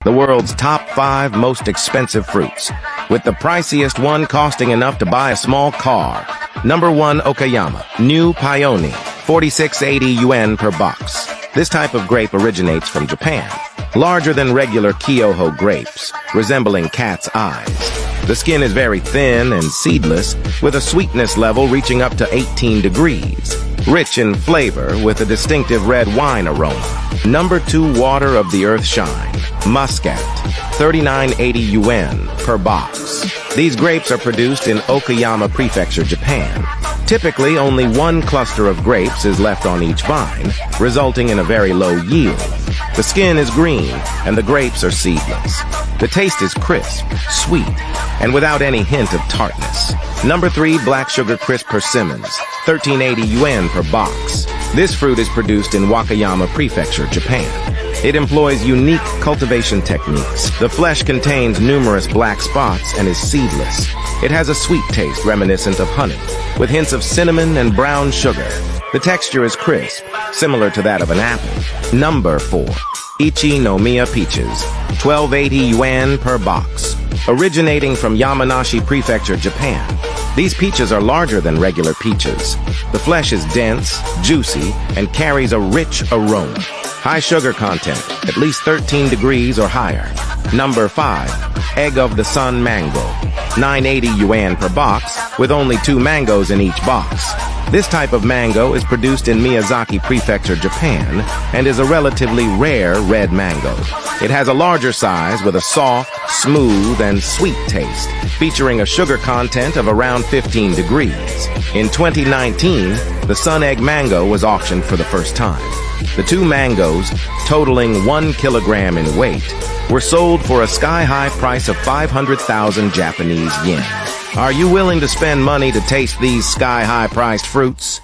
the world's top 5 most expensive fruits, with the priciest one costing enough to buy a small car. Number 1, Okayama, New Peony, 4680 yuan per box. This type of grape originates from Japan. Larger than regular Kyoho grapes, resembling cat's eyes. The skin is very thin and seedless, with a sweetness level reaching up to 18 degrees. Rich in flavor, with a distinctive red wine aroma. Number 2, Water of the Earth Shine, Muscat, 3980 yuan per box. These grapes are produced in Okayama Prefecture, Japan. Typically, only one cluster of grapes is left on each vine, resulting in a very low yield. The skin is green, and the grapes are seedless. The taste is crisp, sweet, and without any hint of tartness. Number 3, Black Sugar Crisp Persimmons, 1380 yuan per box. This fruit is produced in Wakayama Prefecture, Japan. It employs unique cultivation techniques. The flesh contains numerous black spots and is seedless. It has a sweet taste reminiscent of honey, with hints of cinnamon and brown sugar. The texture is crisp, similar to that of an apple. Number 4, Ichinomiya Peaches, 1280 yuan per box. Originating from Yamanashi Prefecture, Japan. These peaches are larger than regular peaches. The flesh is dense, juicy, and carries a rich aroma. High sugar content, at least 13 degrees or higher. Number 5, Egg of the Sun Mango, 980 yuan per box, with only 2 mangoes in each box. This type of mango is produced in Miyazaki Prefecture, Japan, and is a relatively rare red mango. It has a larger size with a soft, smooth, and sweet taste, featuring a sugar content of around 15 degrees. In 2019, the Sun Egg Mango was auctioned for the first time. The 2 mangoes, totaling 1 kilogram in weight, were sold for a sky-high price of 500,000 Japanese yen. Are you willing to spend money to taste these sky-high priced fruits?